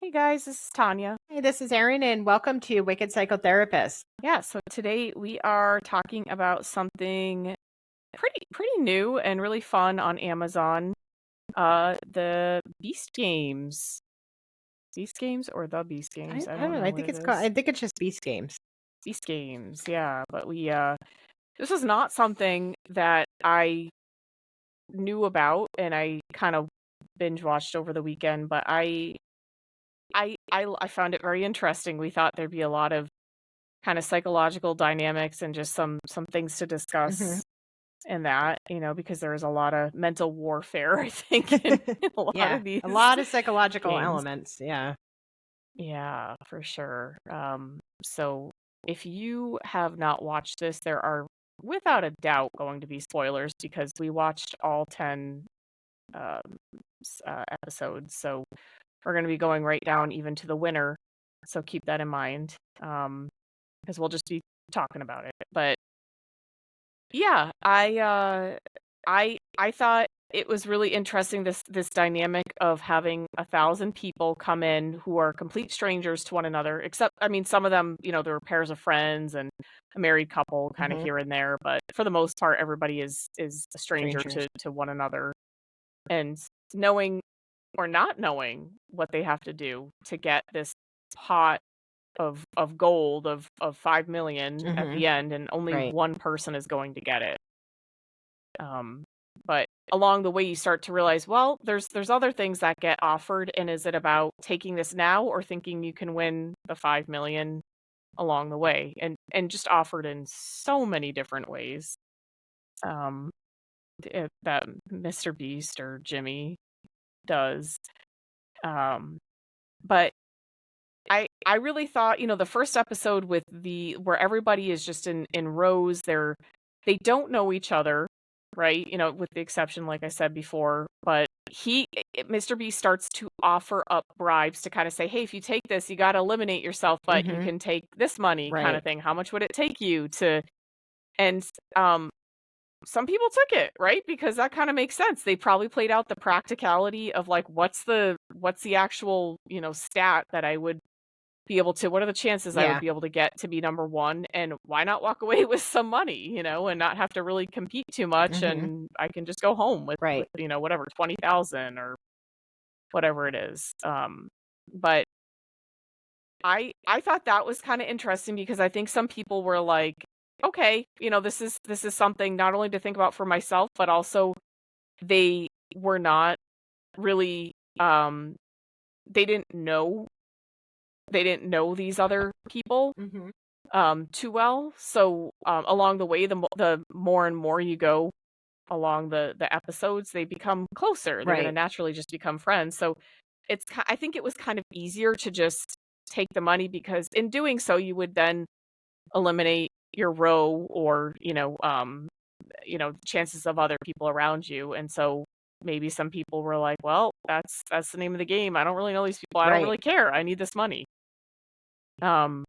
Hey guys, this is Tanya. Hey, this is Erin, and welcome to Wicked Psychotherapist. Yeah, so today we are talking about something pretty new and really fun on Amazon. The Beast Games. Beast Games or the Beast I, Games? I I don't don't know. know I what think it it's called. is. I think it's just Beast Games. Beast Games, yeah. But we this is not something that I knew about and I kind of binge watched over the weekend, but I found it very interesting. We thought there'd be a lot of kind of psychological dynamics and just some things to Hmm. discuss in that, because there is a lot of mental warfare, I think, in a lot Yeah, of a these lot of psychological games. elements. Yeah. Yeah, for sure. So if you have not watched this, there are without a doubt going to be spoilers because we watched all 10 um, episodes. So we're going to be going right down even to the winner. So keep that in mind, because we'll just be talking about it. But yeah, I thought it was really interesting this dynamic of having 1,000 people come in who are complete strangers to one another, except I mean some of them, there were pairs of friends and a married couple kind of Hmm. here and there, but for the most part everybody is a stranger Strangers. to one another and knowing or not knowing what they have to do to get this pot of gold of 5 million at Hmm. the end and only Right. one person is going to get it. Um, but along the way, you start to realize, well, there's other things that get offered, and is it about taking this now or thinking you can win the 5 million along the way, and just offered in so many different ways. Um, that Mr. Beast or Jimmy does. Um, but I really thought, the first episode with the where everybody is just in rows, they don't know each other, right? With the exception, like I said before, but Mr. B starts to offer up bribes to kind of say, hey, if you take this, you got to eliminate yourself, but you Hmm. can take this money kind of Right. thing. How much would it take you to, and some people took it, right? Because that kind of makes sense. They probably played out the practicality of like, what's the actual, stat that I would be able to what are the chances I would Yeah. be able to get to be number 1, and why not walk away with some money, and not have to really compete too much, Hmm. and I can just go home with Right. whatever, 20,000 or whatever it is. But I thought that was kinda interesting because I think some people were like, "Okay, this is something not only to think about for myself, but also they were not really, they didn't know these other people Hmm. too well. So along the way, the more and more you go along the episodes, they become closer. They're going to Right. naturally just become friends. So I think it was kind of easier to just take the money because in doing so, you would then eliminate your row or chances of other people around you. And so maybe some people were like, well, that's the name of the game. I don't really know these people. I don't Right. really care. I need this money. Um,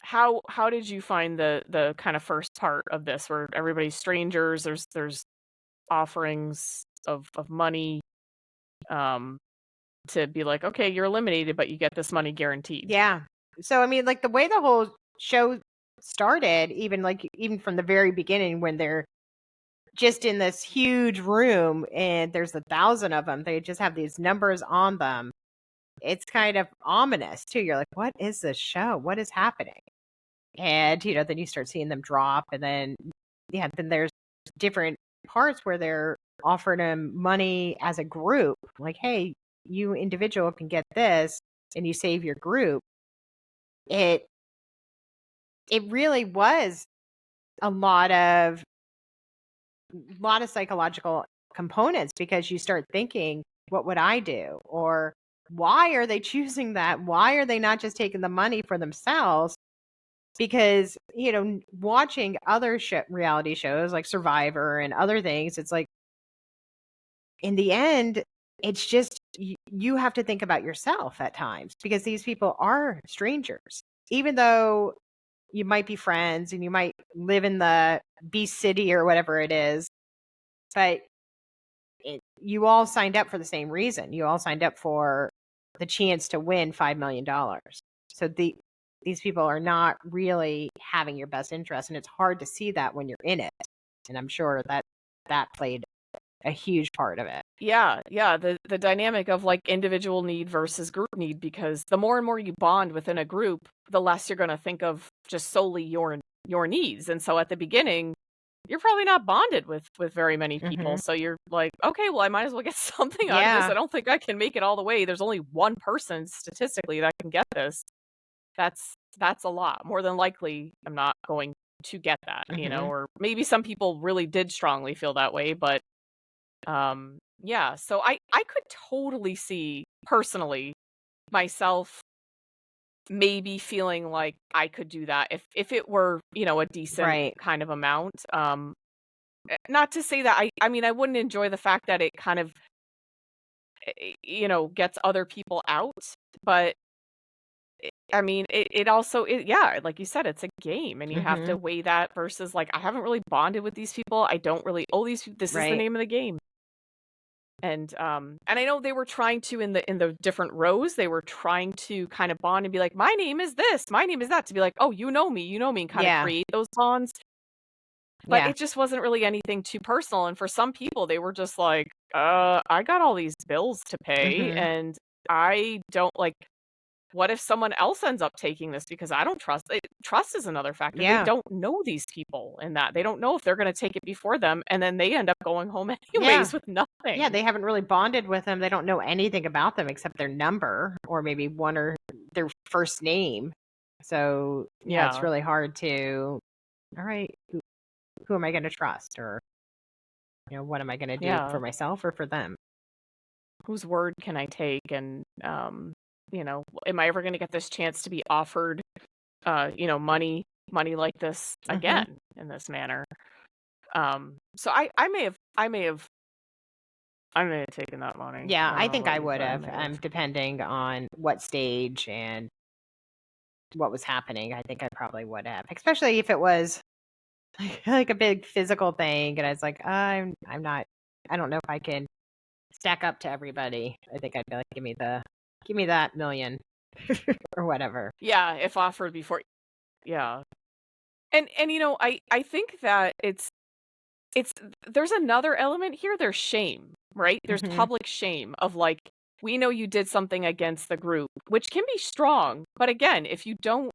how did you find the kind of first part of this where everybody's strangers, there's offerings of money, um, to be like, "Okay, you're eliminated, but you get this money guaranteed." Yeah. So I mean, like the way the whole show started, even from the very beginning, when they're just in this huge room and there's 1,000 of them, they just have these numbers on them. It's kind of ominous too. You're like, what is this show? What is happening? And, then you start seeing them drop. And then, yeah, then there's different parts where they're offering them money as a group. Like, hey, you individual can get this and you save your group. It, it really was a lot of psychological components because you start thinking, what would I do? Or why are they choosing that? Why are they not just taking the money for themselves? Because, watching other reality shows like Survivor and other things, it's like, in the end, it's just you have to think about yourself at times because these people are strangers. Even though you might be friends and you might live in the beast city or whatever it is, but you all signed up for the same reason. You all signed up for the chance to win $5 million. So these people are not really having your best interest, and it's hard to see that when you're in it. And I'm sure that played a huge part of it. Yeah, yeah, the dynamic of, like, individual need versus group need, because the more and more you bond within a group, the less you're gonna think of just solely your needs, and so at the beginning, you're probably not bonded with very many people, Hmm. so you're like, "Okay, well, I might as well get something out of this. Yeah. I don't think I can make it all the way. There's only one person statistically that can get this. That's a lot. More than likely, I'm not going to get that," Hmm. or maybe some people really did strongly feel that way, but yeah, so I could totally see personally myself maybe feeling like I could do that if it were, a decent Right. kind of amount. Not to say that I mean, I wouldn't enjoy the fact that it kind of gets other people out, but I mean, it also yeah, like you said, it's a game and you have to Hmm. weigh that versus like I haven't really bonded with these people. I don't really owe this is the Right. name of the game. And I know they were trying to in the different rows, they were trying to kind of bond and be like, "My name is this, my name is that," to be like, "Oh, you know me," and kinda Yeah. create those bonds, but Yeah. it just wasn't really anything too personal, and for some people, they were just like, I got all these bills to pay, Hmm. and I don't like, what if someone else ends up taking this because I don't trust trust is another factor. They Yeah. don't know these people and that. They don't know if they're gonna take it before them, and then they end up going home Yeah. anyways with Yeah, nothing. they haven't really bonded with them. They don't know anything about them except their number or maybe one or their first name. So, yeah, it's Yeah, really hard to, all right, who am I going to trust? Or, what am I going to do for yeah. myself or for them? Whose word can I take? And, am I ever gonna get this chance to be offered, money like this Hmm. again in this manner? So I may have taken that money. Yeah, I don't I know think about I you, would but I have, may have. depending on what stage and what was happening. I think I probably would have, especially if it was like a big physical thing. And I was like, I'm not, I don't know if I can stack up to everybody. I think I'd be like, give me that million or whatever. Yeah, if offered before, yeah. And, I think that it's there's another element here, there's shame, right? There's Hmm. public shame of, like, we know you did something against the group, which can be strong, but again, if you don't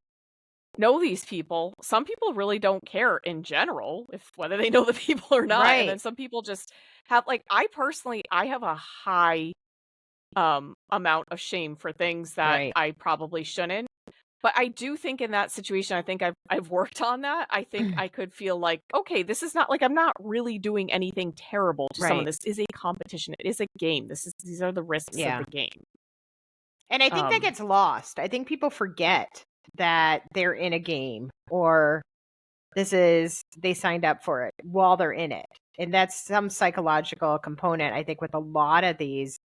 know these people, some people really don't care in general if whether they know the people or not, and then Right. some people just have like, I have a high, amount of shame for things that Right. I probably shouldn't, but I do think in that situation, I think I've worked on that. I think I could feel like, "Okay, this is not like, I'm not really doing anything terrible to someone. Right. This is a competition. It is a game. These are the risks of Yeah. the game." And I think that Um, gets lost. I think people forget that they're in a game or they signed up for it while they're in it. And that's some psychological component, I think, with a lot of these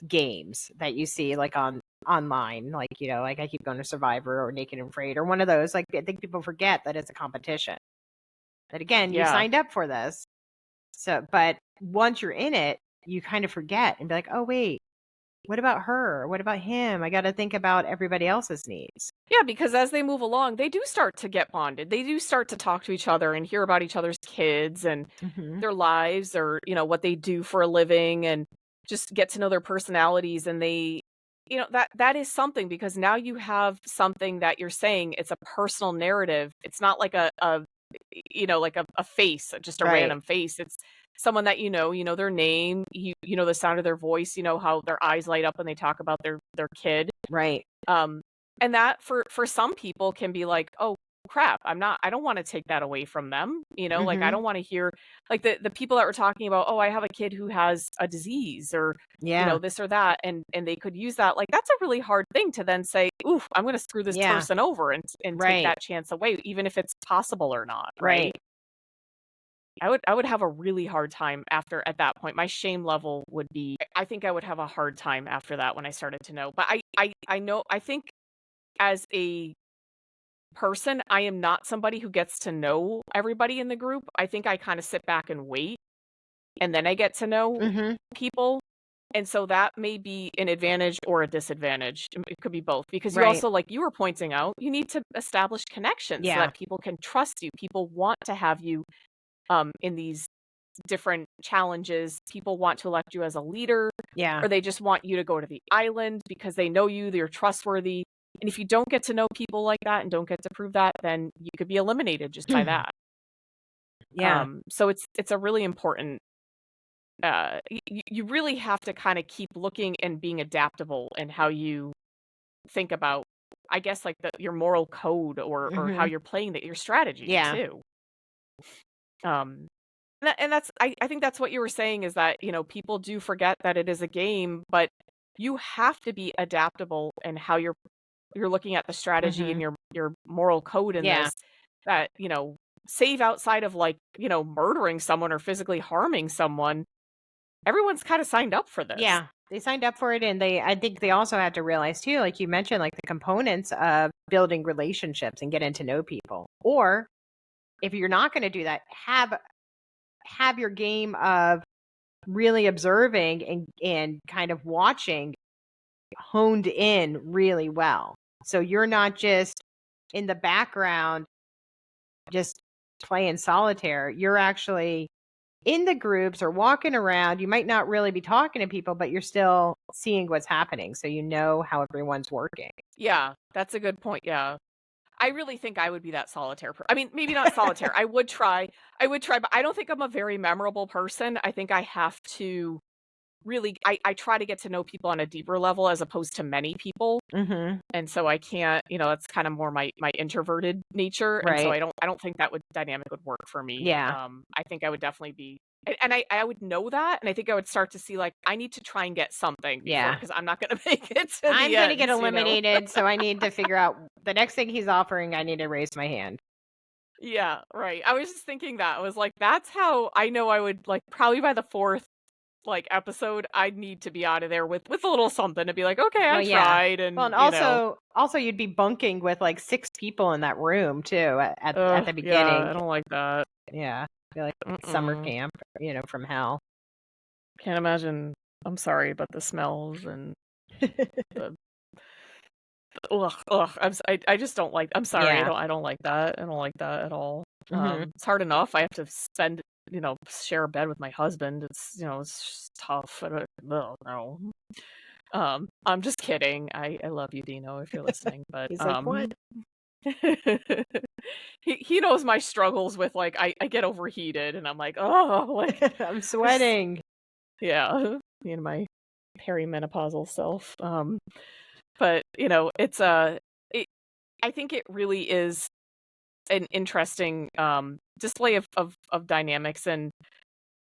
games that you see like online, like, like I keep going to Survivor or Naked and Afraid or one of those. Like, I think people forget that it's a competition. That again, you yeah. signed up for this. So, but once you're in it, you kind of forget and be like, oh, wait, what about her? What about him? I got to think about everybody else's needs. Yeah, because as they move along, they do start to get bonded. They do start to talk to each other and hear about each other's kids and Hmm. their lives or, what they do for a living and just get to know their personalities and they that is something because now you have something that you're saying it's a personal narrative. It's not like like a face, just a Right. random face. It's someone that you know their name, you know the sound of their voice, you know how their eyes light up when they talk about their kid. Right. Um, and that for some people can be like, "Oh, crap, I don't wanna take that away from them," like, I Hmm. don't wanna hear like, the people that were talking about, "Oh, I have a kid who has a disease," or, Yeah. this or that, and they could use that, like, that's a really hard thing to then say, "Oof, I'm gonna screw this Yeah. person over and take Right. that chance away," even if it's possible or not, right? Right. I would have a really hard time after at that point. My shame level would be I think I would have a hard time after that when I started to know, but I know I think as a person, I am not somebody who gets to know everybody in the group. I think I kinda sit back and wait, and then I get to know Hmm. people. And so that may be an advantage or a disadvantage. It could be both because you Right. also, like you were pointing out, you need to establish connections so Yeah. that people can trust you. People want to have you in these different challenges. People want to elect you as a leader, Yeah. or they just want you to go to the island because they know you, they're trustworthy. And if you don't get to know people like that and don't get to prove that, then you could be eliminated just by that. Yeah. So it's a really important you really have to kind of keep looking and being adaptable in how you think about, I guess, like your moral code or how Mhm. you're playing your strategy Yeah. too. Um, and that's I think that's what you were saying is that people do forget that it is a game, but you have to be adaptable in how you're looking at the strategy and Mhm. your moral code in Yeah. this. That save outside of like murdering someone or physically harming someone. Everyone's kind of signed up for this. Yeah. They signed up for it, and I think they also have to realize too, like you mentioned, like the components of building relationships and getting to know people. Or if you're not going to do that, have your game of really observing and kind of watching honed in really well. So you're not just in the background just playing solitaire. You're actually in the groups or walking around. You might not really be talking to people, but you're still seeing what's happening. So you know how everyone's working. Yeah, that's a good point. Yeah. I really think I would be that solitaire I mean, maybe not solitaire. I would try. I would try, but I don't think I'm a very memorable person. I think I have to really I try to get to know people on a deeper level as opposed to many people. Mm-hmm. And so I can't, that's kind of more my introverted nature. And so Right. I don't think that dynamic would work for me. Yeah. I think I would definitely be and I would know that, and I think I would start to see like I need to try and get something before Yeah. because I'm not going to make it to I'm the going to get end. eliminated. So I need to figure out the next thing he's offering. I need to raise my hand. Yeah, right. I was just thinking that. I was like, that's how I know I would like probably by the fourth like episode, I'd need to be out of there with a little something to be like, okay, I Well, yeah. tried, Well, and and also you'd be bunking with like 6 people in that room too at the yeah, beginning. I don't like that. Yeah. Feel like summer Mm-mm. camp, from hell. Can't imagine. I'm sorry, but the smells and the ugh. I just don't like. I'm sorry. Yeah. I don't like that. I don't like that at all. Mhm. It's hard enough. I have to spend share a bed with my husband. It's it's just tough. I don't, ugh, no. I'm just kidding. I love you, Dino, if you're listening, but He's like, "What?" he knows my struggles with like I get overheated and I'm like, oh, like I'm this, sweating. yeah, me and my perimenopausal self. But it's it, I think it really is an interesting display of dynamics and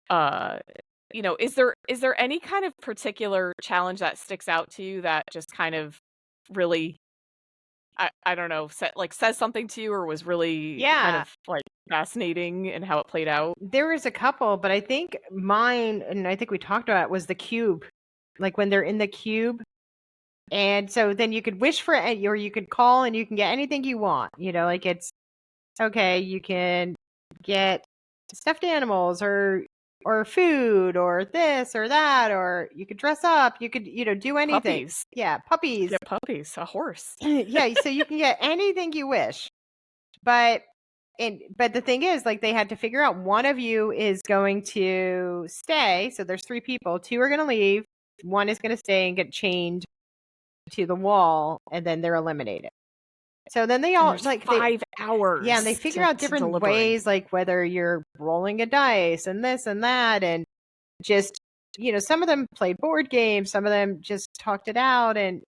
uh is there any kind of particular challenge that sticks out to you that just kind of really I don't know, says something to you or was really kind Yeah. of like fascinating in how it played out? There was a couple, but I think mine, and I think we talked about it, was the cube. Like when they're in the cube. And so then you could wish for it, or you could call and you can get anything you want. Like it's okay, you can get stuffed animals or food or this or that, or you could dress up, you could, do anything. Puppies. Yeah, You puppies. get puppies, a horse. Yeah, so you can get anything you wish. But but the thing is, like they had to figure out one of you is going to stay. So there's 3 people, 2 are going to leave, one is going to stay and get chained to the wall, and then they're eliminated. So then they And all there's like they 5 yeah, and they hours figure to out different deliberate. ways, like whether you're rolling a dice and this and that, and just some of them played board games, some of them just talked it out, and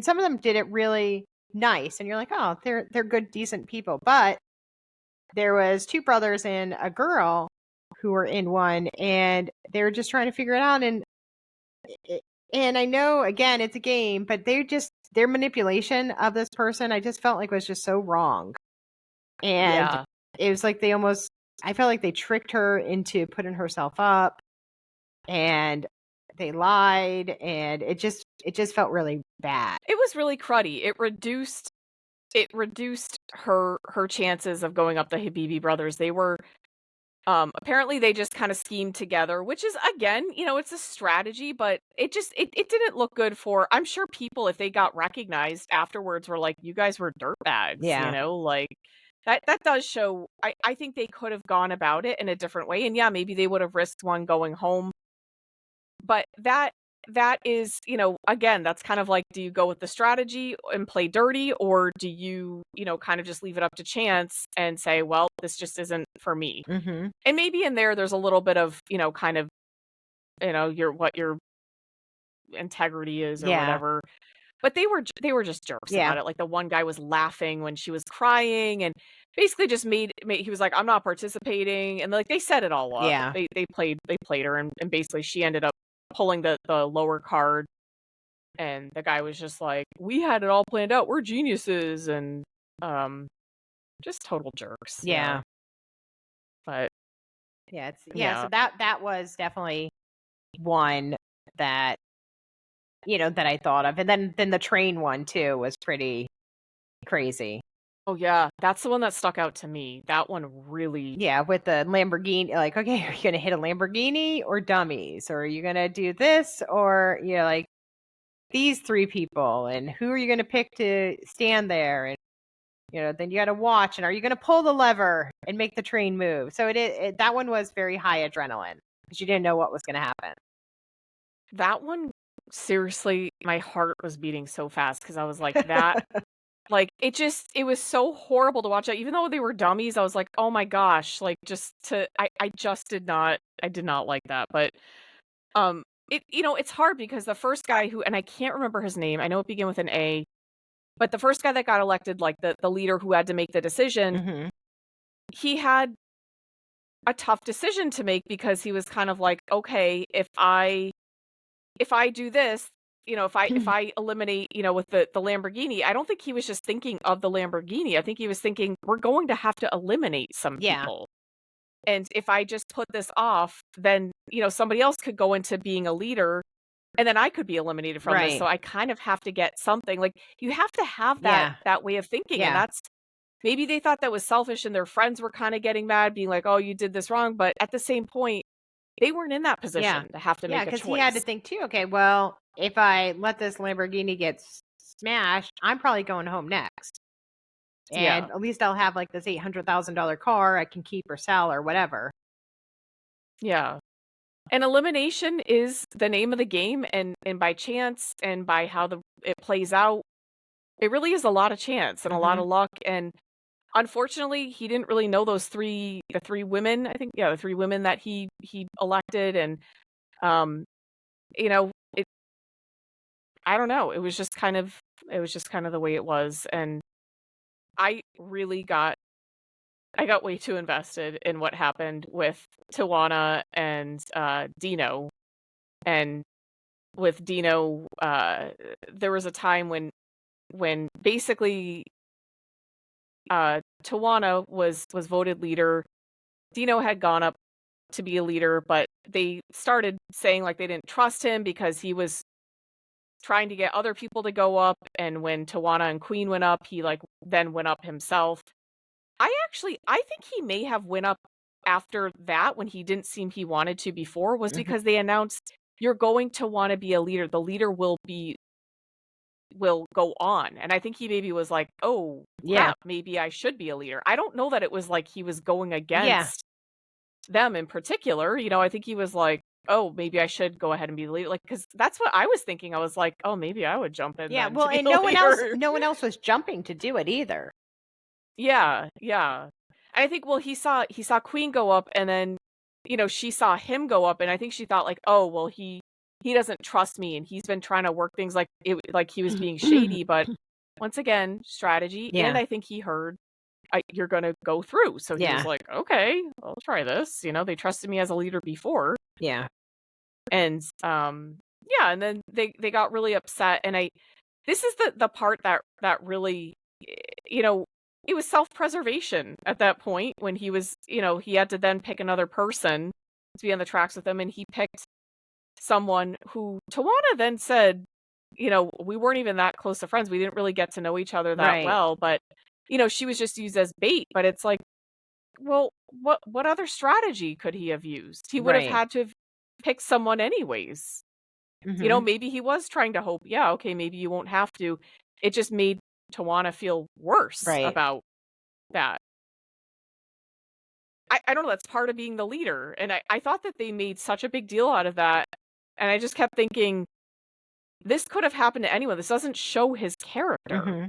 some of them did it really nice, and you're like, oh, they're good, decent people. But there was 2 brothers and a girl who were in one, and they were just trying to figure it out, and I know again it's a game, but their manipulation of this person I just felt like was just so wrong. And Yeah. it was like I felt like they tricked her into putting herself up, and they lied, and it just felt really bad. It was really cruddy. It reduced her chances of going up the Habibi brothers. They were Apparently they just kind of schemed together, which is, again, it's a strategy, but it didn't look good for, I'm sure people, if they got recognized afterwards, were like, you guys were dirtbags, Yeah. like that does show. I think they could have gone about it in a different way. And yeah, maybe they would have risked one going home. But that is, again, that's kind of like, do you go with the strategy and play dirty, or do you, kind of just leave it up to chance and say, well, this just isn't for me. Mm-hmm. And maybe in there's a little bit of, kind of, what your integrity is or Yeah. whatever. But they were just jerks Yeah. about it. Like, the one guy was laughing when she was crying and basically just made he was like, I'm not participating. And like, they set it all up. Yeah. They played her, and basically she ended up pulling the lower card, and the guy was just like, we had it all planned out. We're geniuses. And um just total jerks. Yeah. Yeah. But Yeah. Yeah. yeah. So that was definitely one that that I thought of, and then the train one too was pretty crazy. Oh yeah, that's the one that stuck out to me. That one really. Yeah, with the Lamborghini, like, okay, are you gonna hit a Lamborghini or dummies, or are you gonna do this, or like these three people, and who are you gonna pick to stand there, and then you got to watch, and are you gonna pull the lever and make the train move? So that one was very high adrenaline because you didn't know what was gonna happen. That one, seriously, my heart was beating so fast because I was like, that, like, it was so horrible to watch that. Even though they were dummies, I was like, oh my gosh, like, I just I did not like that. But, it's hard because the first guy who, and I can't remember his name, I know it began with an A, but the first guy that got elected, like the leader who had to make the decision, Hmm. he had a tough decision to make because he was kind of like, okay, if I do this, if I eliminate, with the Lamborghini, I don't think he was just thinking of the Lamborghini. I think he was thinking, we're going to have to eliminate some Yeah, people. And if I just put this off, then, somebody else could go into being a leader, and then I could be eliminated from this. right. So I kind of have to get something. Like, you have to have that Yeah, that way of thinking. And yeah, that's, maybe they thought that was selfish and their friends were kind of getting mad, being like, oh, you did this wrong. But at the same point, they weren't in that yeah, position to have to yeah. make a Because he had to choice. think too. Okay, well, if I let this Lamborghini get smashed, I'm probably going home next. Yeah. And at least I'll have like this $800,000 car I can keep or sell or whatever. Yeah. And elimination is the name of the game, and by chance and by how it plays out, it really is a lot of chance and a lot Hmm. of luck. And unfortunately, he didn't really know the three women, I think, yeah, the three women that he elected. And um, it, I don't know, it was just kind of the way it was. And I really I got way too invested in what happened with Tawana and Dino. And with Dino, there was a time when basically Tawana was voted leader. Dino had gone up to be a leader, but they started saying like they didn't trust him because he was trying to get other people to go up. And when Tawana and Queen went up, he like then went up himself. I think he may have went up after that when he didn't seem he wanted to before, was Hmm. because they announced, you're going to want to be a leader. The leader will go on. And I think he maybe was like, oh Yeah, crap, maybe I should be a leader. I don't know that it was like he was going yeah, against them in particular. I think he was like, oh, maybe I should go ahead and be the leader. Like, because that's what I was thinking. I was like, oh, maybe I would jump in yeah. then Well, to be and a leader. no one else was jumping to do it either. Yeah, yeah. And I think, well, he saw Queen go up, and then, she saw him go up, and I think she thought like, oh, well, he doesn't trust me, and he's been trying to work things like he was being shady. But once again, strategy. And Yeah, I think he heard, you're gonna go through. So he was yeah, like, okay, I'll try this. They trusted me as a leader before. yeah. And yeah, and then they got really upset. And this is the part that really, you know, it was self-preservation at that point when he was, he had to then pick another person to be on the tracks with him. And he picked someone who Tawana then said, we weren't even that close to friends. We didn't really get to know each other that Right. well. But, she was just used as bait. But it's like, well, what other strategy could he have used? He would have Right. had to have picked someone anyways. Mhm. Maybe he was trying to hope, yeah, okay, maybe you won't have to. It just made Tawana feel worse Right. about that. I don't know, that's part of being the leader, and I thought that they made such a big deal out of that, and I just kept thinking, this could have happened to anyone. This doesn't show his character. Mhm.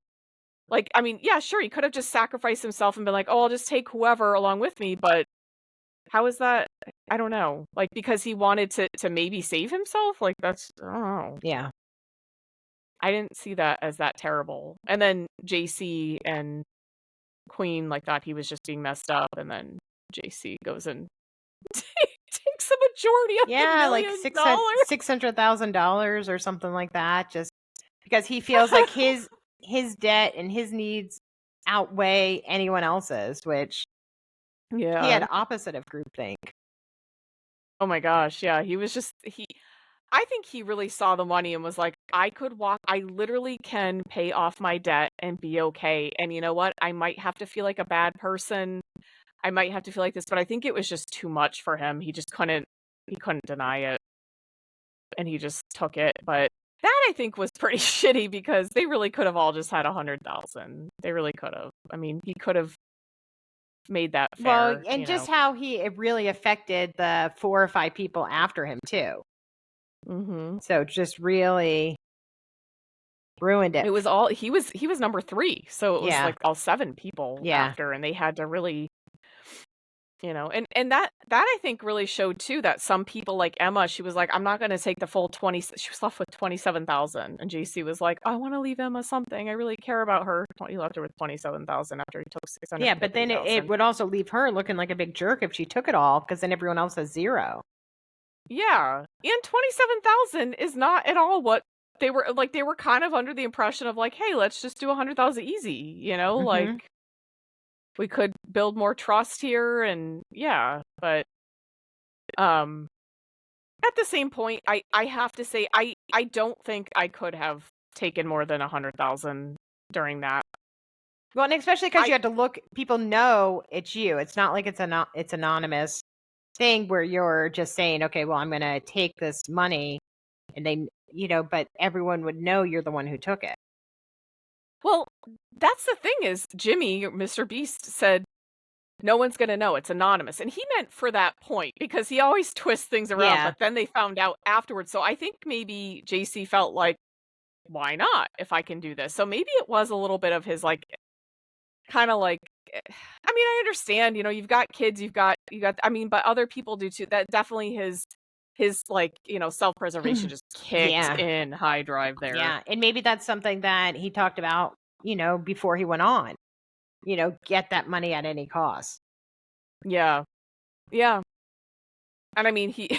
Like, I mean, yeah, sure, he could have just sacrificed himself and been like, "Oh, I'll just take whoever along with me," but how is that? I don't know. Like, because he wanted to maybe save himself? Like, that's I don't know. Yeah. I didn't see that as that terrible. And then JC and Queen, like, thought he was just being messed up, and then JC goes and takes the majority of the Yeah, like $1,000,000. $600,000 or something like that, just because he feels like his debt and his needs outweigh anyone else's, which he Yeah. had opposite of groupthink. Oh my gosh, yeah, he was just I think he really saw the money and was like, I literally can pay off my debt and be okay, and you know what? I might have to feel like a bad person. I might have to feel like this, but I think it was just too much for him. He couldn't deny it, and he just took it, but that I think was pretty shitty because they really could have all just had 100,000. They really could have. I mean, he could have made that Well, fair, and just how it really affected the 4 or 5 people after him too. Mhm. So just really ruined it. It was all he was number 3, so it was, Yeah. like, all 7 people Yeah. after, and they had to really, and that I think really showed too that some people like Emma, she was like, "I'm not gonna take the full 20." She was left with 27,000, and JC was like, "I wanna leave Emma something, I really care about her." He left her with 27,000 after he took Yeah, but then it 650,000. would also leave her looking like a big jerk if she took it all, because then everyone else has 0. Yeah, and 27,000 is not at all what they were kind of under the impression of like, "Hey, let's just do 100,000 easy," like Mhm. we could build more trust here and yeah, but um at the same point, I have to say I don't think I could have taken more than 100,000 during that. Well, and especially because I you had to look, people know it's you. It's not like it's anonymous thing where you're just saying, "Okay, well, I'm gonna take this money," and but everyone would know you're the one who took it. well, that's the thing is Jimmy, Mr. Beast said no one's gonna know, it's anonymous, and he meant for that point, because he always twists things around, Yeah. but then they found out afterwards, so I think maybe JC felt like, "Why not, if I can do this?" So maybe it was a little bit of his, like, kinda like I mean, I understand, you've got kids, you got I mean, but other people do too, that definitely his, like, self-preservation just kicked Yeah. in high drive there. Yeah. And maybe that's something that he talked about, before he went on. Get that money at any cost. Yeah. Yeah, and I mean, he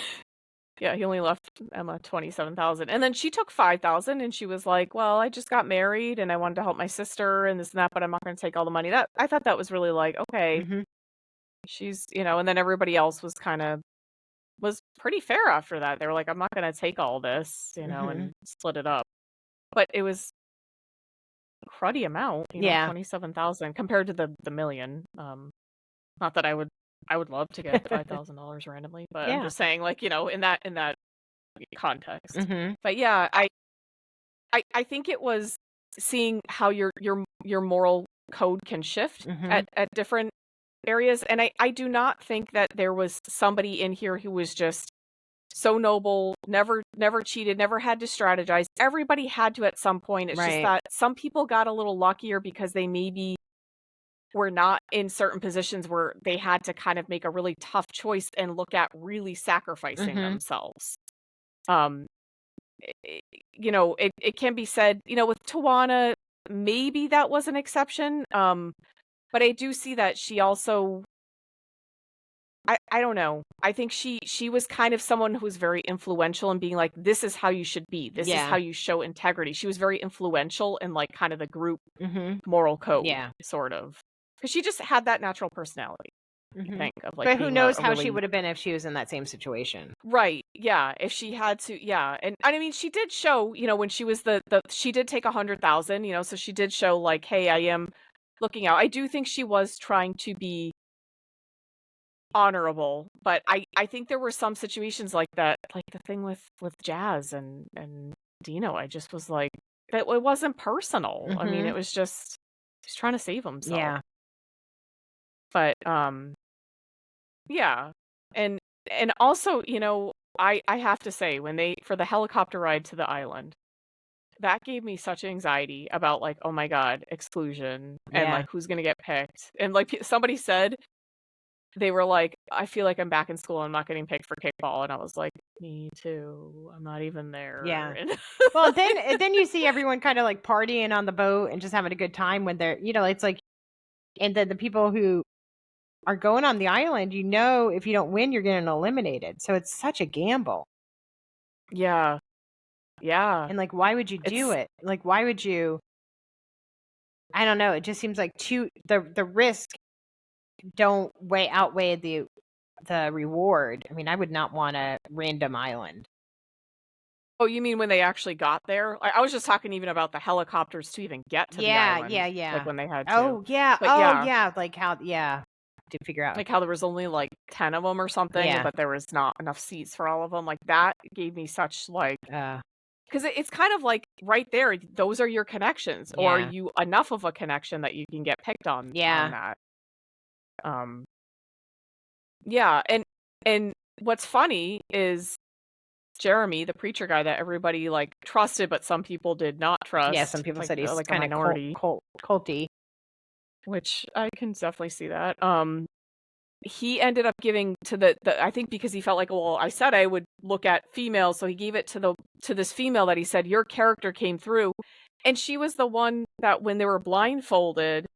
yeah, he only left Emma 27,000, and then she took 5,000, and she was like, "Well, I just got married, and I wanted to help my sister and this and that, but I'm not gonna take all the money." That I thought that was really like, okay, Mhm. she's and then everybody else was pretty fair after that. They were like, "I'm not gonna take all this," Mhm. and split it up. But it was a cruddy amount, Yeah. 27,000 compared to the million. Not that I would love to get $5,000 randomly, but I'm Yeah. just saying, like, in that context. Mhm. But yeah, I think it was seeing how your moral code can shift Mhm. at different areas, and I do not think that there was somebody in here who was just so noble, never cheated, never had to strategize. Everybody had to at some point. It's just Right. that some people got a little luckier because they maybe were not in certain positions where they had to kind of make a really tough choice and look at really sacrificing Mhm. themselves. Um, it can be said, with Tawana, maybe that was an exception. But I do see that she also I don't know. I think she was kind of someone who was very influential in being like, "This is how you should be. This is Yeah. how you show integrity." She was very influential in, like, kind of the group Mhm. moral code, Yeah. sort of, because she just had that natural personality, I Mhm. think, of, like, But who being knows a how she really would have been if she was in that same situation. right, yeah, if she had to yeah, and I mean, she did show, when she was the she did take 100,000, so she did show, like, "Hey, I am looking out." I do think she was trying to be honorable, but I think there were some situations like that, like the thing with Jazz and Dino. I just was like, that it wasn't personal. I mean, Mhm. it was just he's trying to save himself. Yeah. But yeah. And also, I have to say when they for the helicopter ride to the island, that gave me such anxiety about like, oh my God, exclusion and Yeah. like who's gonna get picked. And like somebody said, they were like, I feel like I'm back in school. I'm not getting picked for kickball. And I was like, me too. I'm not even there. Yeah. And Well, like, then you see everyone kind of like partying on the boat and just having a good time when they're, it's like, and then the people who are going on the island, if you don't win, you're getting eliminated. So it's such a gamble. yeah, yeah. And like, why would you do It's it? Like, why would you? I don't know. It just seems like the risk don't outweigh the reward. I mean, I would not want a random island. oh, you mean when they actually got there? I was just talking even about the helicopters to even get to the Yeah, island, yeah, like yeah. when they had to. Oh, yeah. But Oh, yeah, yeah. Like how, yeah. To figure out. like how there was only like 10 of them or something, Yeah. but there was not enough seats for all of them. Like that gave me such like Uh, because it's kind of like right there, those are your connections, or are yeah. you enough of a connection that you can get picked on Yeah. that? Um, yeah, and what's funny is Jeremy, the preacher guy that everybody like trusted, but some people did not Yeah. Some trust, people said he's like a kind of minority, culty. which I can definitely see that. He ended up giving to the I think because he felt like, well, I said I would look at females, so he gave it to this female that he said your character came through, and she was the one that when they were blindfolded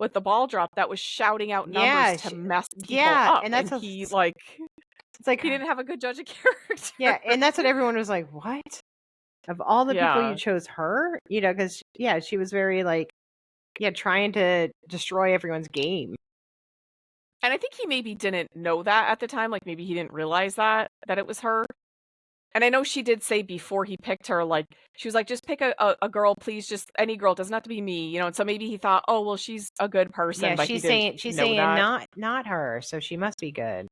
with the ball drop that was shouting out numbers Yeah. to mess people Yeah. up, And and that's he like it's like, he didn't have a good judge of character. yeah. And that's what everyone was like, what? Of all the people you Yeah. chose her, because, yeah, she was very like, yeah, trying to destroy everyone's game. And I think he maybe didn't know that at the time, like, maybe he didn't realize that it was her. And I know she did say before he picked her, like, she was like, "Just pick a girl, please, just any girl, it doesn't have to be me," and so maybe he thought, "Oh, well, she's a good person," Yeah. but he She's didn't saying, know that. not her. So she must be good.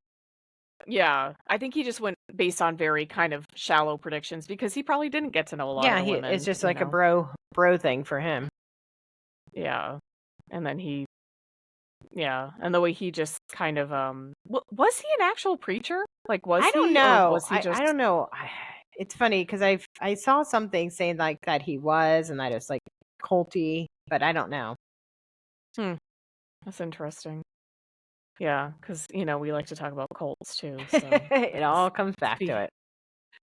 Yeah, I think he just went based on very kind of shallow predictions because he probably didn't get to know a lot of Yeah. the It's women, just like a bro thing for him. Yeah. And then yeah, and the way he just kind of, was he an actual preacher? Like, was I don't he, or know. was he I just don't know. It's funny because I saw something saying like that he was and that it's like culty, but I don't know. Hmm, that's interesting. Yeah, because we like to talk about cults too, so It it's all comes back to maybe it.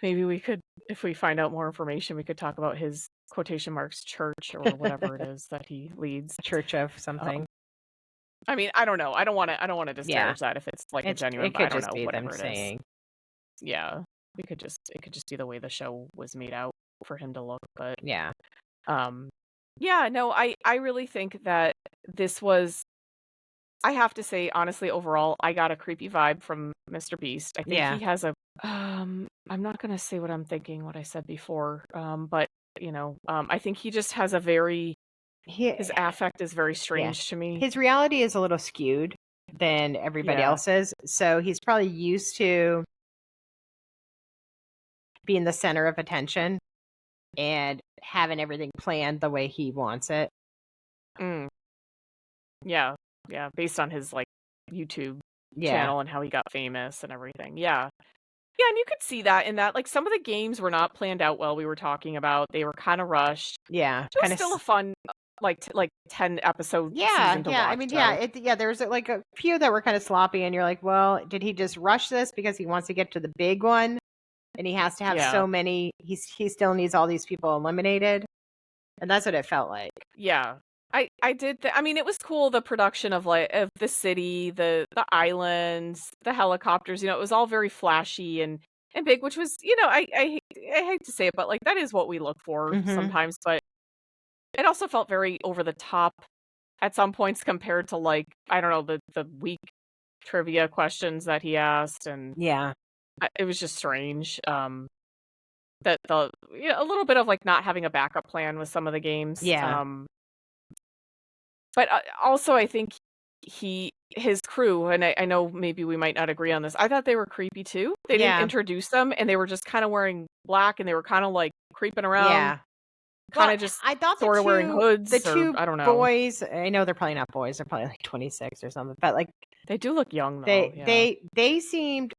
maybe we could, if we find out more information, we could talk about his quotation marks church or whatever it is that he leads. Church of Um, something. I mean, I don't know. I don't wanna Yeah. disparage that if it's, like, a genuine, It but I could don't just know, be them whatever it is. saying. Yeah. It could just be the way the show was made out for him to look, but, Yeah. um, yeah, no, I really think that this was I have to say, honestly, overall, I got a creepy vibe from Mr. Beast. I think Yeah. he has I'm not gonna say what I'm thinking, what I said before, but, I think he just has a very He his affect is very yeah. strange to me. His reality is a little skewed than everybody Yeah. else's. So he's probably used to being the center of attention and having everything planned the way he wants it. Mm, yeah. Yeah, based on his, like, YouTube Yeah. channel and how he got famous and everything. Yeah. Yeah, and you could see that in that, like, some of the games were not planned out well, we were talking about. They were kinda rushed. Yeah. It was Kind of still a fun, like 10-episode Yeah, season to yeah. I watch, mean, yeah, though. yeah, there's like a few that were kind of sloppy and you're like, well, did he just rush this because he wants to get to the big one and he has to have Yeah. so many he still needs all these people eliminated? And that's what it felt like. Yeah. I did I mean, it was cool, the production of, like, of the city, the islands, the helicopters, it was all very flashy and big, which was, I hate to say it, but, like, that is what we look for Mhm. sometimes, but it also felt very over the top at some points compared to, like, I don't know, the weak trivia questions that he asked, and Yeah. it was just strange, that a little bit of, like, not having a backup plan with some of the games, Yeah. but, also I think his crew, and I know maybe we might not agree on this. I thought they were creepy too. They didn't Yeah. introduce them, and they were just kind of wearing black, and they were kind of like creeping around, Yeah. kind Well, of just I thought sort of wearing the hoods, or 2 I don't know. boys, I know they're probably not boys, they're probably like 26 or something, but like They do look young though. they Yeah. they they seemed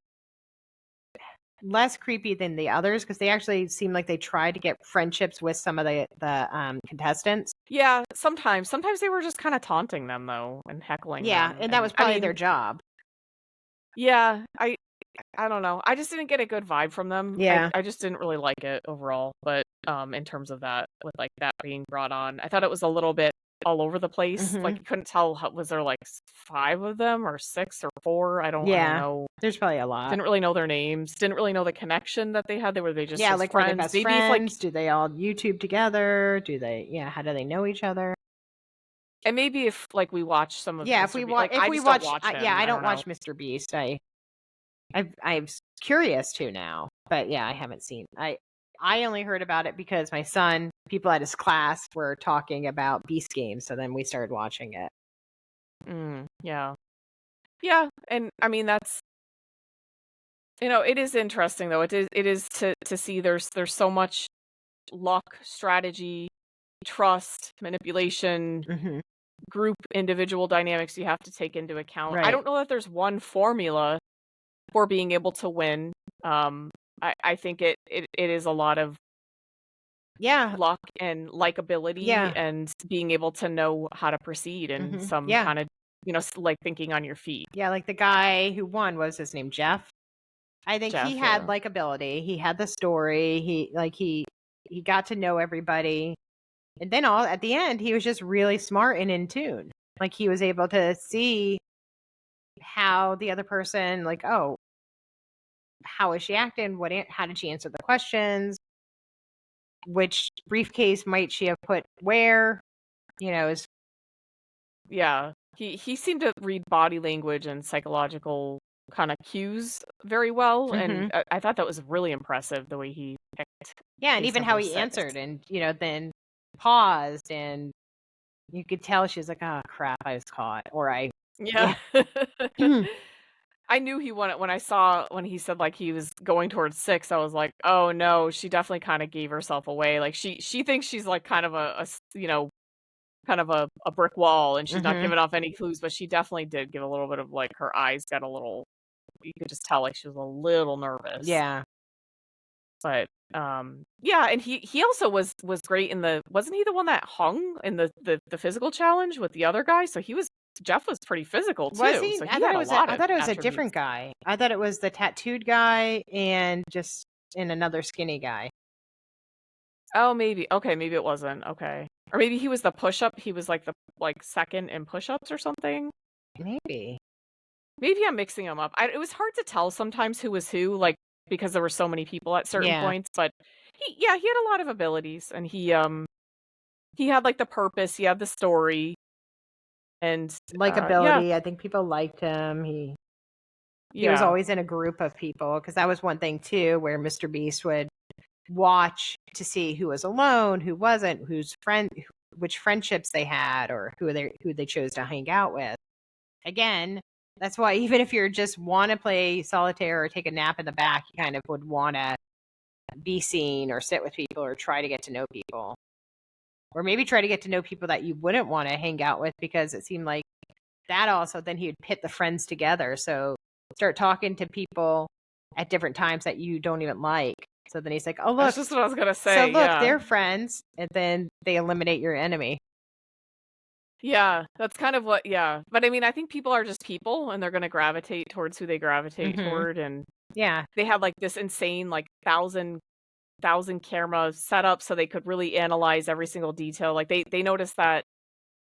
less creepy than the others because they actually seemed like they tried to get friendships with some of the contestants. Yeah, sometimes they were just kind of taunting them though and heckling Yeah, them. and that And was I probably their mean, job. yeah, I don't know. I just didn't get a good vibe from them. Yeah. I just didn't really like it overall. But in terms of that, with like that being brought on, I thought it was a little bit all over the place. Like Mhm. you couldn't tell was there like five of them or six or four? I don't Yeah. know. There's probably a lot. Didn't really know their names. Didn't really know the connection that they had. They just Yeah, as like were they friends? best Maybe if like friends? Do they all YouTube together? Do they how do they know each other? and maybe if like we watch some of Yeah, Mr. B, like if I we just don't watch watch yeah, him. I I don't don't know. watch Mr. Beast. I'm curious to now, but yeah, I haven't seen. I only heard about it because my son, people at his class were talking about Beast Games, so then we started watching it. Yeah. Yeah, and I mean that's it is interesting though. It is to see there's so much luck, strategy, trust, manipulation, Mhm. group individual dynamics you have to take into account. I Right. don't know that there's one formula for being able to win. I think it is a lot of Yeah. luck and likability Yeah. and being able to know how to proceed and Mhm. some Yeah. kind of like thinking on your feet. Yeah, like the guy who won, what was his name? Jeff. I think he Jeff, had yeah. likability. He had the story. He got to know everybody. And then all at the end, he was just really smart and in tune. Like he was able to see how the other person, like, oh, how is she acting? How did she answer the questions? Which briefcase might she have put where? Is Yeah. He seemed to read body language and psychological kind of cues very well, and hmm I thought that was really impressive the way he picked yeah, and based even on how those he six. answered, and then paused, and you could tell she's like, oh crap, I was caught, or Yeah. yeah. Mhm. I knew he won it when he said like he was going towards six. I was like, oh no, she definitely kind of gave herself away. Like she thinks she's like kind of kind of a brick wall, and she's not Mhm. giving off any clues, but she definitely did give a little bit of like her eyes got a little. You could just tell like she was a little nervous. Yeah. But yeah, and he also was great in the wasn't he the one that hung in the physical challenge with the other guy? So Jeff was pretty physical Was too. he? So he had a lot I of thought it was a attributes. different guy. I thought it was the tattooed guy and just another skinny guy. Oh, maybe. Okay, maybe it wasn't. Okay. Or maybe he was the push-up. He was like the second in push-ups or something. Maybe. Maybe I'm mixing them up. It was hard to tell sometimes who was who, like because there were so many people at certain Yeah. points. But he had a lot of abilities, and he had like the purpose. He had the story, and yeah, Likability. I think people liked him. He was yeah, always in a group of people because that was one thing too where Mr. Beast would watch to see who was alone, who wasn't, which friendships they had or who they chose to hang out with. Again, that's why even if you're just want to play solitaire or take a nap in the back, you kind of would want to be seen or sit with people or try to get to know people. Or maybe try to get to know people that you wouldn't want to hang out with because it seemed like that also then he would pit the friends together. So start talking to people at different times that you don't even like. So then he's like, "Oh that's look, just what I was gonna so say. look, Yeah, they're friends," and then they eliminate your enemy. yeah, that's kind of what. Yeah, but I mean, I think people are just people, and they're gonna gravitate towards who they gravitate hmm toward, and Yeah, they had like this insane like thousand camera setup so they could really analyze every single detail. Like they noticed that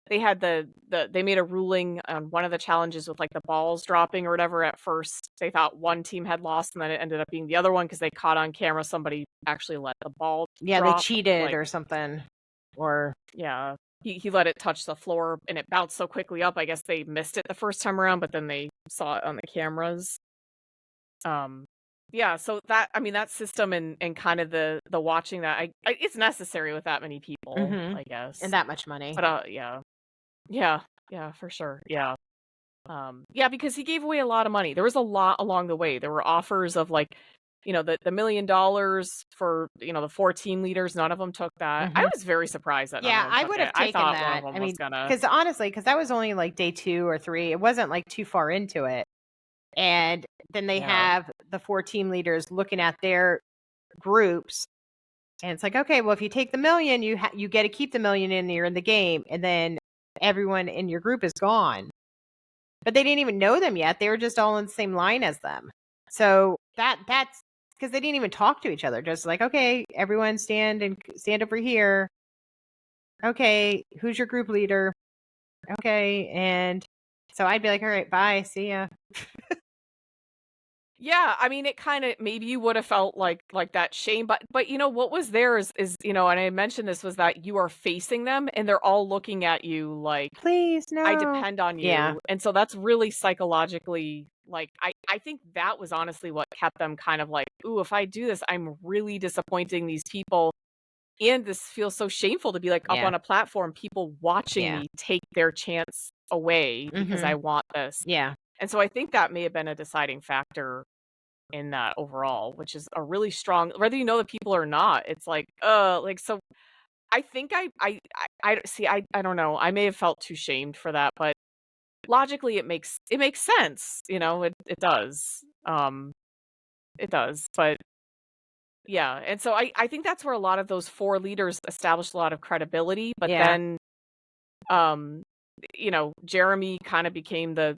they had they made a ruling on one of the challenges with like the balls dropping or whatever. At first they thought one team had lost, and then it ended up being the other one because they caught on camera somebody actually let the ball yeah, they drop. cheated Like, or something, or yeah, he let it touch the floor and it bounced so quickly up. I guess they missed it the first time around, but then they saw it on the cameras. Um, yeah, so that I mean that system and kind of the watching that it's necessary with that many people, and I guess. that much money. But yeah. Yeah, yeah, for sure. Yeah. Yeah, because he gave away a lot of money. There was a lot along the way. There were offers of like, the $1 million for, the 4 team leaders. None of them took that. I Mhm. was very surprised that none of Yeah, them I took would it. have I taken thought one of that. them I was mean, gonna. because honestly, because that was only like day 2 or 3. It wasn't like too far into it. And then they Yeah. have the 4 team leaders looking at their groups, and it's like, okay, well, if you take the million, you get to keep the million in, you're in the game, and then everyone in your group is gone. But they didn't even know them yet. They were just all in the same line as them. So that's because they didn't even talk to each other. Just like, okay, everyone stand over here. Okay, who's your group leader? Okay, and so I'd be like, all right, bye, see ya. Yeah, I mean, it kind of maybe you would have felt like that shame, but what was there is and I mentioned this was that you are facing them and they're all looking at you like Please, I no. depend on Yeah, you. And so that's really psychologically like I think that was honestly what kept them kind of like, ooh, if I do this, I'm really disappointing these people. And this feels so shameful to be like up yeah, on a platform, people watching yeah. me take their chance away because I Mhm. want this. Yeah, And so I think that may have been a deciding factor in that overall, which is a really strong whether you know the people or not, it's like so I think I see I don't know. I may have felt too shamed for that, but logically it makes sense, it does. It does. But yeah, and so I think that's where a lot of those 4 leaders established a lot of credibility, but yeah. then um Jeremy kind of became the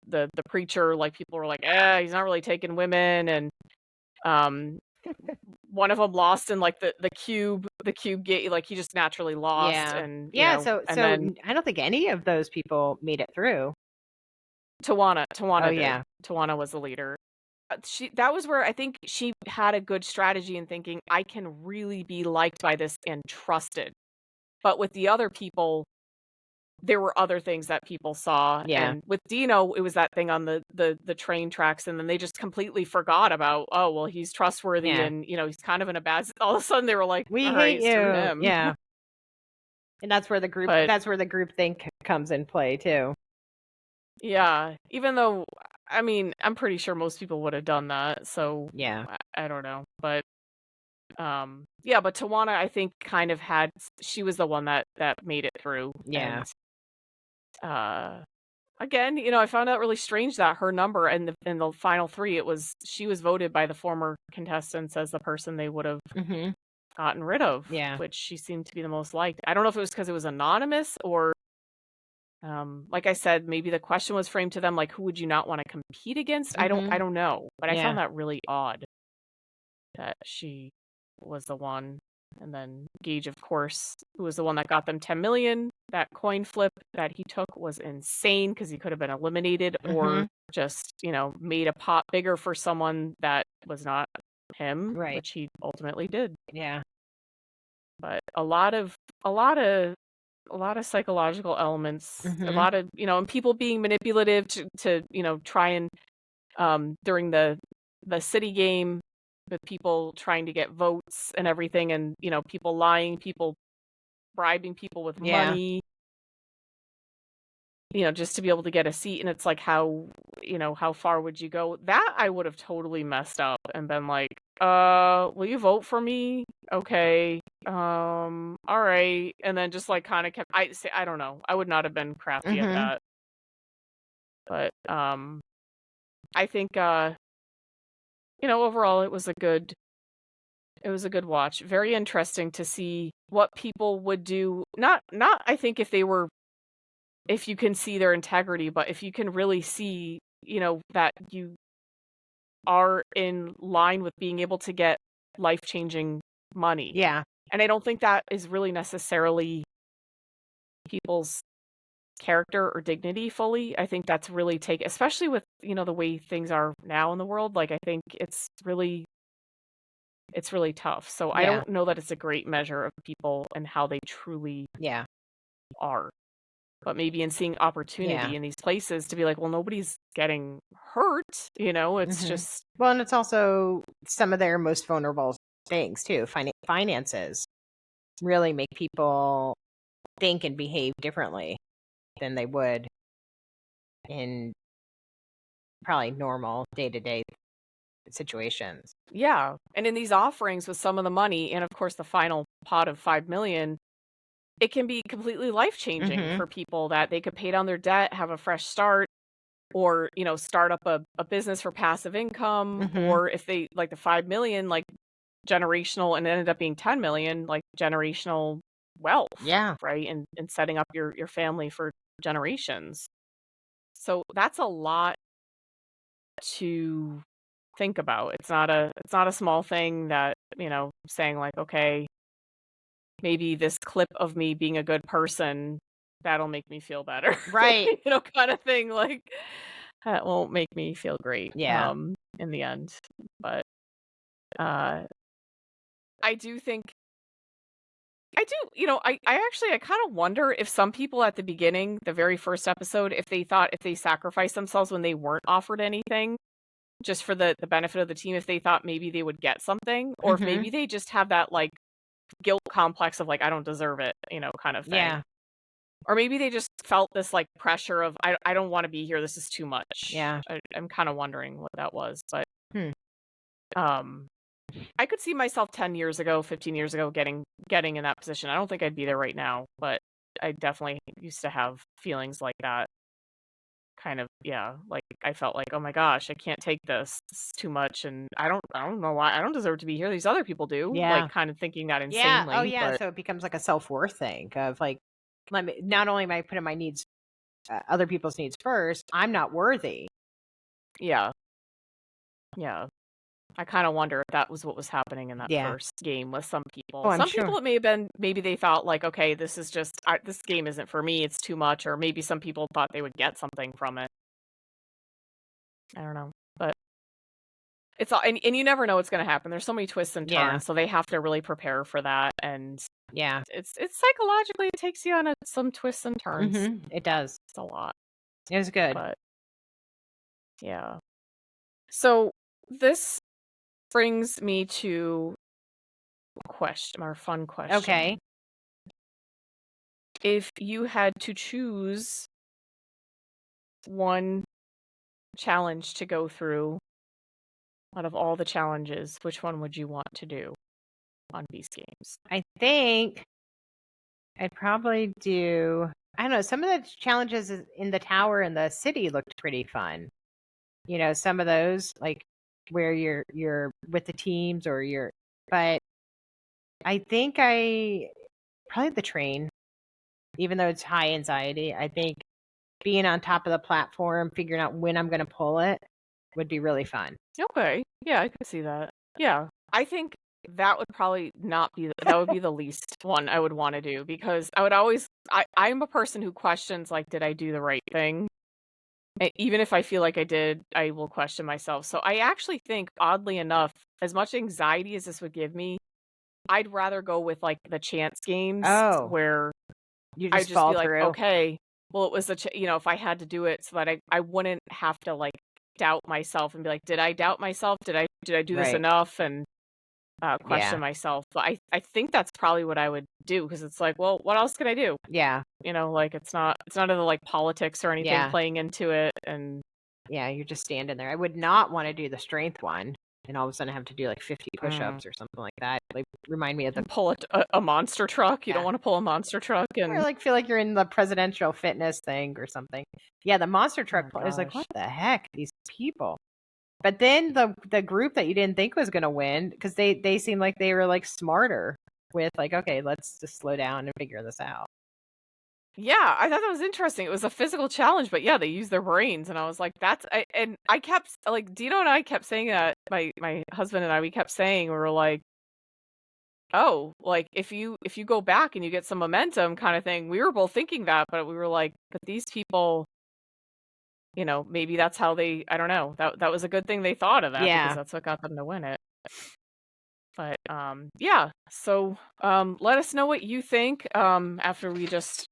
preacher, like people were like, he's not really taking women and um one of them lost in like the cube gate, like he just naturally lost Yeah. and Yeah, so and then I don't think any of those people made it through. Oh, Tawana did. yeah. Tawana was the leader. She that was where I think she had a good strategy in thinking I can really be liked by this and trusted. But with the other people, there were other things that people saw, Yeah. and with Dino, it was that thing on the train tracks, and then they just completely forgot about, "Oh, well, he's trustworthy Yeah. and, he's kind of in a bad s" all of a sudden, they were like, We hate "Alright, screw you. him." Yeah. And But, that's where the group think comes in play too. yeah, even though, I mean, I'm pretty sure most people would have done that, so Yeah. I don't know, but, yeah, but Tawana, I think, kind of had she was the one that made it through, Yeah. and, uh again, I found out really strange that her number in the final 3, she was voted by the former contestants as the person they would have Mhm. gotten rid of, Yeah. which she seemed to be the most liked. I don't know if it was because it was anonymous or, like I said, maybe the question was framed to them like, "Who would you not wanna compete against?" I Mhm. don't know, but I Yeah. found that really odd that she was the one. And then Gage, of course, who was the one that got them 10 million. That coin flip that he took was insane because he could have been eliminated or Mhm. just, made a pot bigger for someone that was not him, Right. which he ultimately did. Yeah. But a lot of psychological elements, a Mhm. lot of, and people being manipulative to try and during the city game with people trying to get votes and everything and people lying, people bribing people with Yeah. money, just to be able to get a seat, and it's like how far would you go? That I would have totally messed up and been like, will you vote for me? Okay. All right. And then just like kind of kept I don't know. I would not have been crafty at Mhm. that. But I think overall it was a good watch. Very interesting to see what people would do. Not I think if you can see their integrity, but if you can really see, that you are in line with being able to get life-changing money. Yeah. And I don't think that is really necessarily people's character or dignity fully. I think that's really especially with, the way things are now in the world, like I think it's really tough. So I Yeah. don't know that it's a great measure of people and how they truly Yeah. are. But maybe in seeing Yeah. opportunity in these places to be like, well, nobody's getting hurt, it's Mhm. just Well, and it's also some of their most vulnerable things too. Finances really make people think and behave differently than they would in probably normal day-to-day situations. Yeah. And in these offerings with some of the money and of course the final pot of 5 million, it can be completely life-changing Mhm. for people that they could pay down their debt, have a fresh start, or, start up a business for passive income, Mhm. or if they like the 5 million, like generational and it ended up being 10 million, like generational wealth, Yeah. right? And setting up your family for generations. So that's a lot to think about. It's not a small thing that, saying like, okay, maybe this clip of me being a good person, that'll make me feel better. Right. Kind of thing. Like that won't make me feel great Yeah. in the end. But uh I do think I do, I kind of wonder if some people at the beginning, the very first episode, if they thought if they sacrificed themselves when they weren't offered anything, just for the benefit of the team, if they thought maybe they would get something, or if Mhm. maybe they just have that like guilt complex of like I don't deserve it, kind of thing. Yeah. Or maybe they just felt this like pressure of I don't want to be here. This is too much. Yeah. I'm kind of wondering what that was, but Hmm. um I could see myself 10 years ago, 15 years ago getting in that position. I don't think I'd be there right now, but I definitely used to have feelings like that. Kind of, yeah, like I felt like, "Oh my gosh, I can't take this. This is too much and I don't know why. I don't deserve to be here. These other people do." Yeah. Like kind of thinking that Yeah. Oh, insanely, yeah. but So it becomes like a self-worth thing of like, not only am I putting my needs, other people's needs first, I'm not worthy. yeah. Yeah. I kind of wonder if that was what was happening in that Yeah. first game with some people. Oh, I'm Some sure. people it may have been maybe they thought like, "Okay, this is just this game isn't for me. It's too much." Or maybe some people thought they would get something from it. I don't know. But it's all and you never know what's gonna happen. There's so many twists and Yeah. turns, so they have to really prepare for that, and Yeah. it's psychologically, it takes you on some twists and turns. Mhm. It does. It's a lot, It was good. but yeah. So, this brings me to a question or fun question. Okay. If you had to choose one challenge to go through out of all the challenges, which one would you want to do on these games? I think I'd probably do, I don't know, some of the challenges in the tower in the city looked pretty fun. Some of those, like where you're with the teams or but I think I probably the train, even though it's high anxiety. I think being on top of the platform, figuring out when I'm going to pull it would be really fun. Okay. Yeah, I could see that. Yeah. I think that would probably not be that would be the least one I would want to do because I would always I'm a person who questions like did I do the right thing? Even if I feel like I did, I will question myself. So I actually think oddly enough, as much anxiety as this would give me, I'd rather go with like the chance games Oh, where you I just just be fall like, through. okay, well it was if I had to do it so that I wouldn't have to like doubt myself and be like, did I doubt myself? Did I do this Right. enough? And question Yeah. myself. But I think that's probably what I would do because it's like, well, what else can I do? Yeah. Like it's none of the like politics or anything Yeah. playing into it. And Yeah. You're just standing there. I would not want to do the strength one and all of a sudden have to do like 50 push mm, ups or something like that. Like, remind me of the, and pull a monster truck. You don't yeah. want to pull a monster truck Or and like feel like you're in the presidential fitness thing or something. Yeah. The monster oh truck my is like, what gosh. the heck? These people. But then the group that you didn't think was going to win, because they seemed like they were like smarter with like, okay, let's just slow down and figure this out. Yeah, I thought that was interesting. It was a physical challenge, but yeah, they use their brains, and I was like, and I kept like Dino and I kept saying that my husband and I we kept saying we were like, oh, like if you go back and you get some momentum kind of thing. We were both thinking that, but we were like, but these people, maybe that's how they I don't know. That was a good thing they thought of that because Yeah. that's what got them to win it. But yeah. So let us know what you think after we just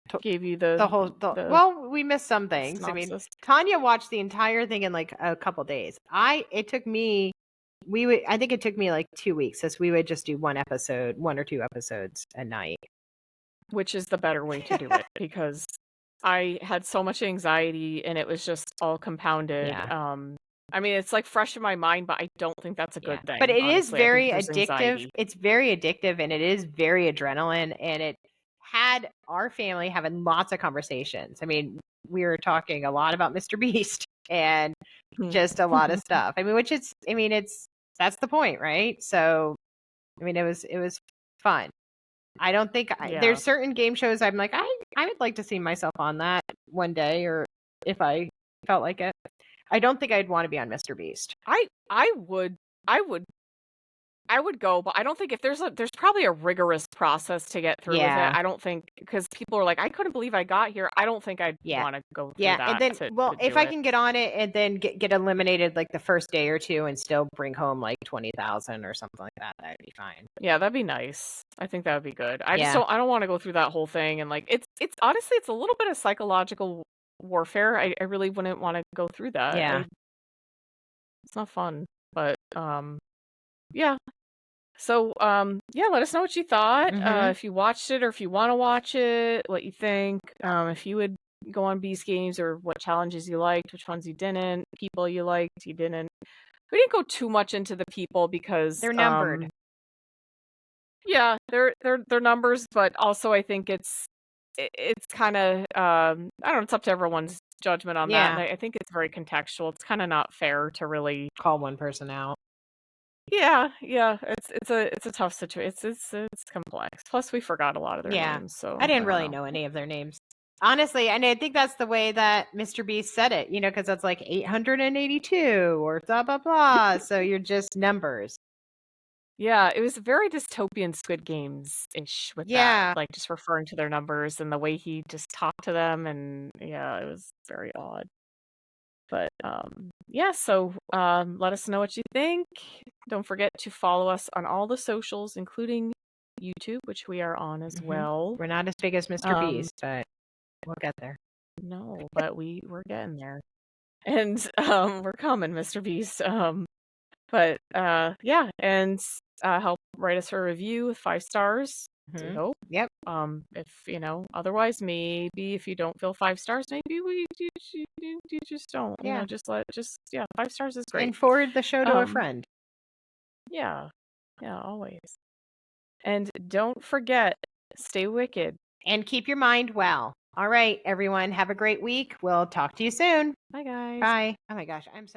To- gave you The the whole the well, we missed some things. I mean, synopsis. Tanya watched the entire thing in like a couple days. It took me I think it took me like 2 weeks, as we would just do one or two episodes a night. Which is the better way to do it because I had so much anxiety, and it was just all compounded. Yeah. I mean, it's, like, fresh in my mind, but I don't think that's a Yeah. good But thing, it is honestly. I think very there's addictive. anxiety. It's very addictive and it is very adrenaline, and it had our family having lots of conversations. I mean, we were talking a lot about Mr. Beast and Hmm. just a lot of stuff. I mean, it's that's the point, right? So, I mean, it was fun. I don't think Yeah. there's certain game shows I'm like, I would like to see myself on that one day, or if I felt like it. I don't think I'd want to be on Mr. Beast. I would I would I would go, but I don't think if there's probably a rigorous process to get through with it. Yeah. I don't think, because people are like, "I couldn't believe I got here." I don't think I'd Yeah. wanna go through Yeah, and that then, to well, if do I it. can get on it and then get eliminated like the first day or two and still bring home like 20,000 or something like that, that'd be fine. Yeah, that'd be nice. I think that would be good. Yeah. I don't wanna go through that whole thing, and, like, it's honestly, it's a little bit of psychological warfare. I really wouldn't wanna go through that. Yeah. It's not fun, but, yeah. So, yeah, let us know what you thought, Mhm. if you watched it or if you wanna watch it, what you think, if you would go on Beast Games, or what challenges you liked, which ones you didn't, people you liked, you didn't. We didn't go too much into the people because, They're numbered. yeah, they're numbers, but also I think it's kinda, I don't know, it's up to everyone's judgment on that, and Yeah. I think it's very contextual. It's kinda not fair to really. Call one person out. Yeah, yeah, it's a tough situation. It's complex. Plus, we forgot a lot of their Yeah. names, so I I didn't don't really know. know any of their names. Honestly, and I think that's the way that Mr. Beast said it, because that's like 882 or blah blah blah. So you're just numbers. Yeah, it was very dystopian Squid Games-ish with that, Yeah. like, just referring to their numbers and the way he just talked to them, and yeah, it was very odd. But, yeah, so, let us know what you think. Don't forget to follow us on all the socials, including YouTube, which we are on as Mhm. well. We're not as big as Mr. Um, Beast, but we'll get there. no, but we're getting there. And, we're coming, Mr. Beast. But, yeah, and, help write us a review with 5 stars, we Mhm. hope. Yep. If, otherwise, maybe if you don't feel 5 stars, maybe you just don't, Yeah. yeah, 5 stars is great. And forward the show to a Um, friend. yeah, yeah, always. And don't forget, stay wicked. And keep your mind well. All right, everyone. Have a great week. We'll talk to you soon. Bye, guys. Bye. Oh my gosh, I'm so